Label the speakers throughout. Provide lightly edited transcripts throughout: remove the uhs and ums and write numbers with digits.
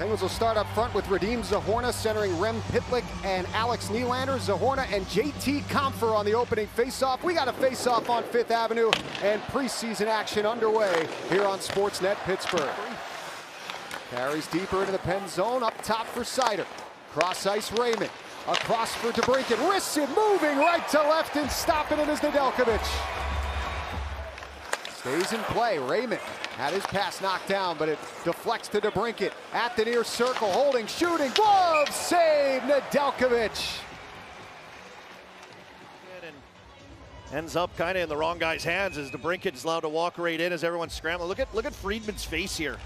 Speaker 1: Penguins will start up front with Radim Zohorna centering Rem Pitlick and Alex Nylander. Zohorna and JT Compher on the opening faceoff. We got a faceoff on 5th Avenue and preseason action underway here on Sportsnet Pittsburgh. Carries deeper into the pen zone, up top for Seider. Cross ice Raymond, across for DeBrincat, wrists it, moving right to left and stopping it is Nedeljkovic. Stays in play, Raymond had his pass knocked down, but it deflects to DeBrincat at the near circle, holding, shooting, glove save, Nedeljkovic.
Speaker 2: Ends up kind of in the wrong guy's hands as DeBrincat is allowed to walk right in as everyone's scrambling. Look at Friedman's face here.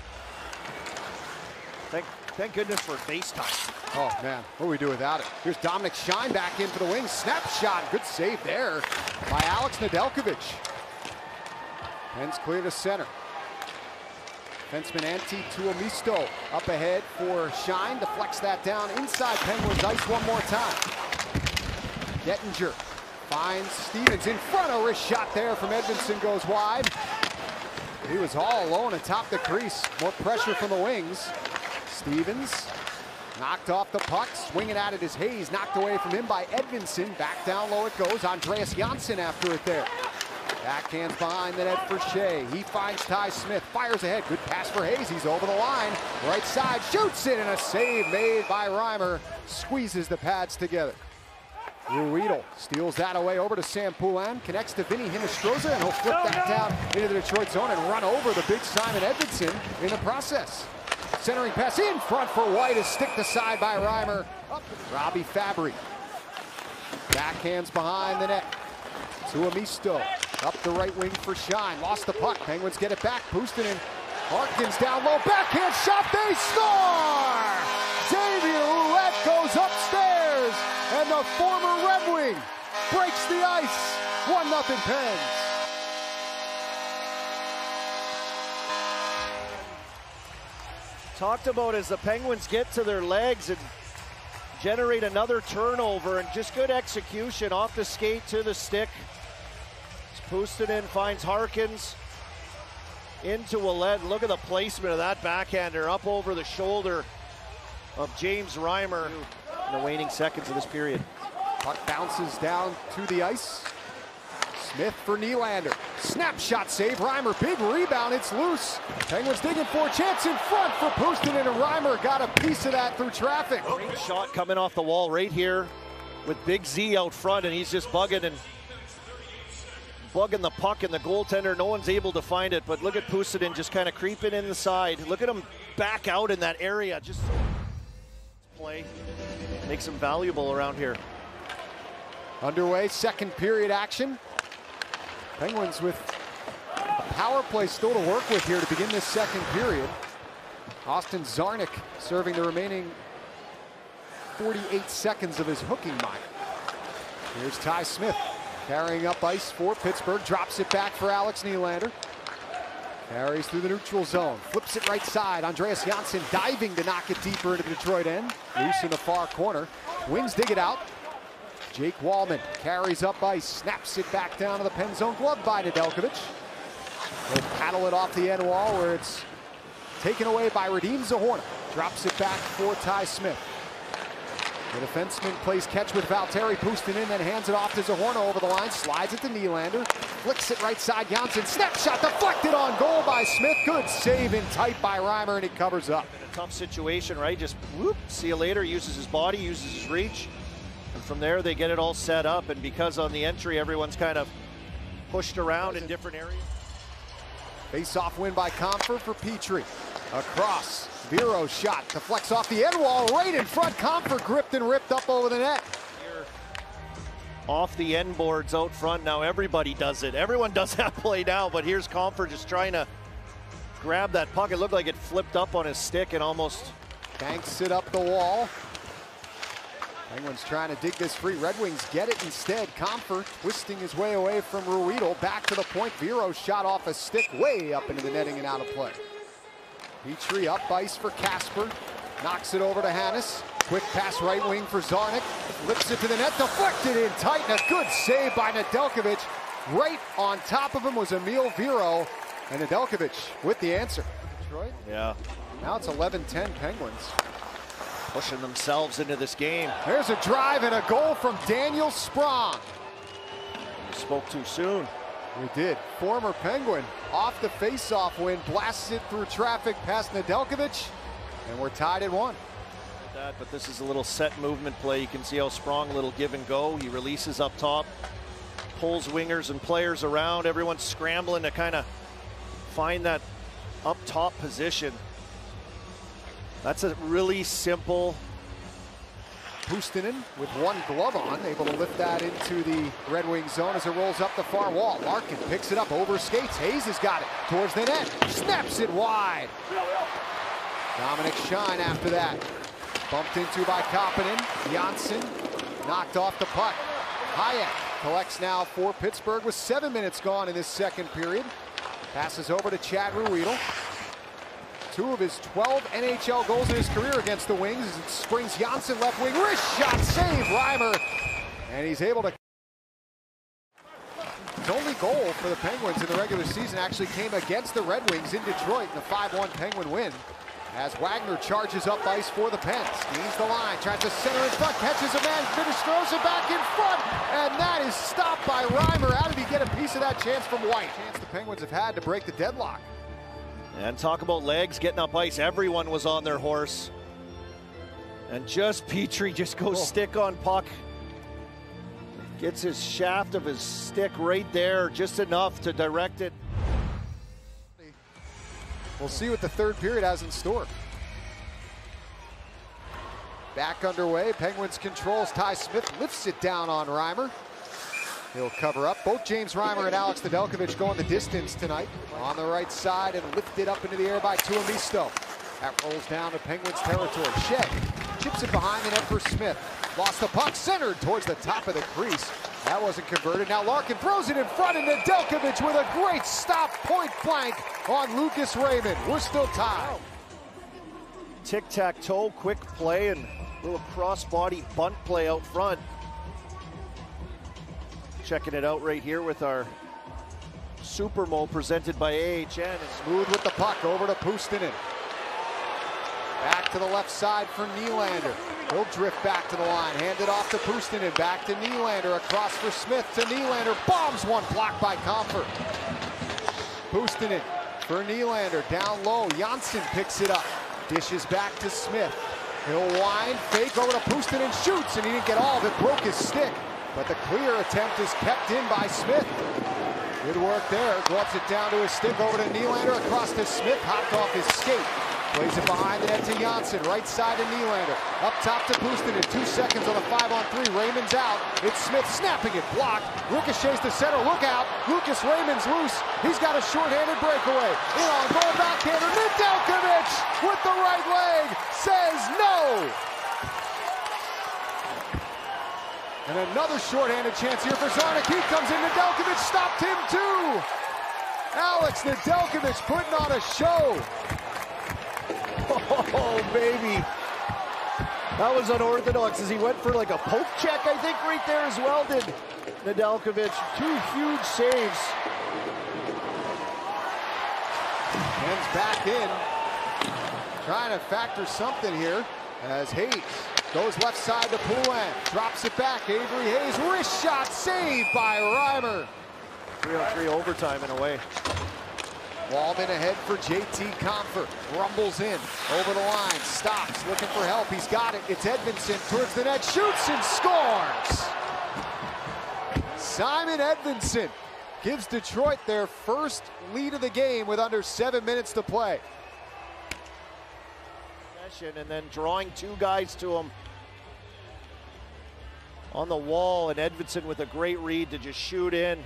Speaker 2: Thank goodness for FaceTime.
Speaker 1: Oh man, what do we do without it? Here's Dominic Shine back in for the wings. Snapshot, good save there by Alex Nedeljkovic. Pens clear to center. Defenseman Antti Tuomisto up ahead for Shine. Deflects that down inside Penguins ice one more time. Gettinger finds Stevens in front. A wrist shot there from Edvinsson goes wide. He was all alone atop the crease. More pressure from the wings. Stevens knocked off the puck, swinging at it is Hayes, knocked away from him by Edvinsson. Back down low it goes. Andreas Janssen after it there. Backhands behind the net for Shea. He finds Ty Smith, fires ahead. Good pass for Hayes. He's over the line. Right side, shoots it, and a save made by Reimer. Squeezes the pads together. Ruedel steals that away over to Sam Poulin. Connects to Vinny Hinostroza, and he'll flip that down into the Detroit zone and run over the big Simon Edvinsson in the process. Centering pass in front for White is sticked aside by Reimer. Robbie Fabry. Backhands behind the net. Tuomisto up the right wing for Shine. Lost the puck. Penguins get it back. Puustinen. Harkins down low. Backhand shot. They score! Xavier Ouellette goes upstairs. And the former Red Wing breaks the ice. 1-0 Pens.
Speaker 2: Talked about as the Penguins get to their legs and generate another turnover, and just good execution off the skate to the stick. Puustinen finds Harkins into Ouellette. Look at the placement of that backhander up over the shoulder of James Reimer in the waning seconds of this period.
Speaker 1: Puck bounces down to the ice. Smith for Nylander. Snapshot save. Reimer, big rebound. It's loose. Penguins digging for a chance in front for Puustinen, and Reimer got a piece of that through traffic.
Speaker 2: Great shot coming off the wall right here with Big Z out front, and he's just bugging the puck and the goaltender. No one's able to find it, but look at Puustinen just kind of creeping in the side. Look at him back out in that area. Just play makes him valuable around here.
Speaker 1: Underway, second period action. Penguins with a power play still to work with here to begin this second period. Austin Czarnik serving the remaining 48 seconds of his hooking mine. Here's Ty Smith carrying up ice for Pittsburgh. Drops it back for Alex Nylander. Carries through the neutral zone. Flips it right side. Andreas Janssen diving to knock it deeper into the Detroit end. Loose in the far corner. Wings dig it out. Jake Wallman carries up ice, snaps it back down to the pen zone, glove by Nedeljkovic. He'll paddle it off the end wall where it's taken away by Radim Zohorna. Drops it back for Ty Smith. The defenseman plays catch with Valtteri Puustinen, then hands it off to Zohorna over the line, slides it to Nylander, flicks it right side, Janssen, snapshot deflected on goal by Smith. Good save in tight by Reimer, and he covers up.
Speaker 2: In a tough situation, right? Just whoop, see you later, uses his body, uses his reach. And from there, they get it all set up, and because on the entry, everyone's kind of pushed around in different areas.
Speaker 1: Face-off win by Compher for Petrie. Across, Vero's shot deflects off the end wall, right in front. Compher gripped and ripped up over the net.
Speaker 2: Off the end boards out front, now everybody does it. Everyone does that play now, but here's Compher just trying to grab that puck. It looked like it flipped up on his stick and almost
Speaker 1: banks it up the wall. Penguins trying to dig this free. Red Wings get it instead. Compher twisting his way away from Ruedel. Back to the point. Vero shot off a stick way up into the netting and out of play. Petrie up ice for Kasper. Knocks it over to Hannes. Quick pass right wing for Czarnik. Flips it to the net. Deflected in tight. And a good save by Nedeljkovic. Right on top of him was Emil Vero. And Nedeljkovic with the answer. Detroit.
Speaker 2: Yeah.
Speaker 1: Now it's 11-10 Penguins.
Speaker 2: Pushing themselves into this game.
Speaker 1: There's a drive and a goal from Daniel Sprong.
Speaker 2: We spoke too soon.
Speaker 1: We did. Former Penguin off the face-off win, blasts it through traffic past Nedeljkovic, and we're tied at 1.
Speaker 2: But this is a little set movement play. You can see how Sprong, a little give and go. He releases up top, pulls wingers and players around. Everyone's scrambling to kind of find that up top position. That's a really simple.
Speaker 1: Puustinen with one glove on, able to lift that into the Red Wings zone as it rolls up the far wall. Larkin picks it up, over skates. Hayes has got it towards the net, snaps it wide. Dominic Shine after that. Bumped into by Kapanen. Janssen knocked off the puck. Hayek collects now for Pittsburgh with 7 minutes gone in this second period. Passes over to Chad Ruedel. 2 of his 12 NHL goals in his career against the Wings. It springs Janssen left wing, wrist shot, save Reimer, and he's able to. His only goal for the Penguins in the regular season actually came against the Red Wings in Detroit in the 5-1 Penguin win. As Wagner charges up ice for the Pens, gains the line, tries to center in front, catches a man, finish, throws it back in front, and that is stopped by Reimer. How did he get a piece of that chance from White? Chance the Penguins have had to break the deadlock.
Speaker 2: And talk about legs getting up ice. Everyone was on their horse. And just Petrie just goes stick on puck. Gets his shaft of his stick right there, just enough to direct it.
Speaker 1: We'll see what the third period has in store. Back underway, Penguins controls. Ty Smith lifts it down on Reimer. He'll cover up. Both James Reimer and Alex Nedeljkovic going the distance tonight. On the right side and lifted up into the air by Tuomisto. That rolls down to Penguins territory. Shed chips it behind the net for Smith. Lost the puck, centered towards the top of the crease. That wasn't converted. Now Larkin throws it in front, and Nedeljkovic with a great stop, point blank on Lucas Raymond. We're still tied.
Speaker 2: Tic-tac-toe, quick play, and a little cross-body bunt play out front. Checking it out right here with our Supermo presented by AHN.
Speaker 1: Smooth with the puck over to Puustinen. Back to the left side for Nylander. He'll drift back to the line, hand it off to Puustinen, back to Nylander, across for Smith to Nylander, bombs one, blocked by Comfort. Puustinen for Nylander, down low, Janssen picks it up, dishes back to Smith. He'll wind, fake over to Puustinen, shoots, and he didn't get all of it, broke his stick. But the clear attempt is kept in by Smith. Good work there, gloves it down to his stick, over to Nylander, across to Smith, hopped off his skate. Plays it behind the net to Janssen, right side to Nylander. Up top to Puustinen, 2 seconds on a 5-on-3. Raymond's out. It's Smith snapping it, blocked. Ricochets to center, look out. Lucas Raymond's loose. He's got a shorthanded breakaway. In on goal, backhander. Nedeljkovic with the right leg says no. And another shorthanded chance here for Zarnik. He comes in, Nedeljkovic stopped him too. Alex Nedeljkovic putting on a show.
Speaker 2: Oh, baby. That was unorthodox as he went for like a poke check, I think, right there as well, did Nedeljkovic. 2 huge saves.
Speaker 1: Hands back in. Trying to factor something here as Hayes goes left side to Poulin. Drops it back. Avery Hayes, wrist shot, saved by Reimer.
Speaker 2: 3-on-3 overtime in a way.
Speaker 1: Wallman ahead for JT Comfort. Rumbles in, over the line, stops, looking for help. He's got it. It's Edvinsson towards the net, shoots and scores! Simon Edvinsson gives Detroit their first lead of the game with under 7 minutes to play.
Speaker 2: And then drawing 2 guys to him on the wall, and Edvinsson with a great read to just shoot in.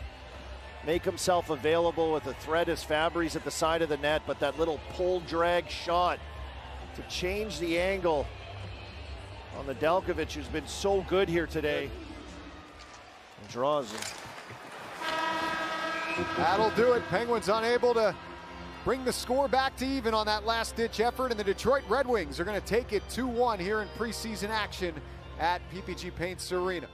Speaker 2: Make himself available with a threat as Fabry's at the side of the net, but that little pull drag shot to change the angle on the Nedeljkovic, who's been so good here today. And draws him.
Speaker 1: That'll do it. Penguins unable to bring the score back to even on that last-ditch effort, and the Detroit Red Wings are going to take it 2-1 here in preseason action at PPG Paints Arena.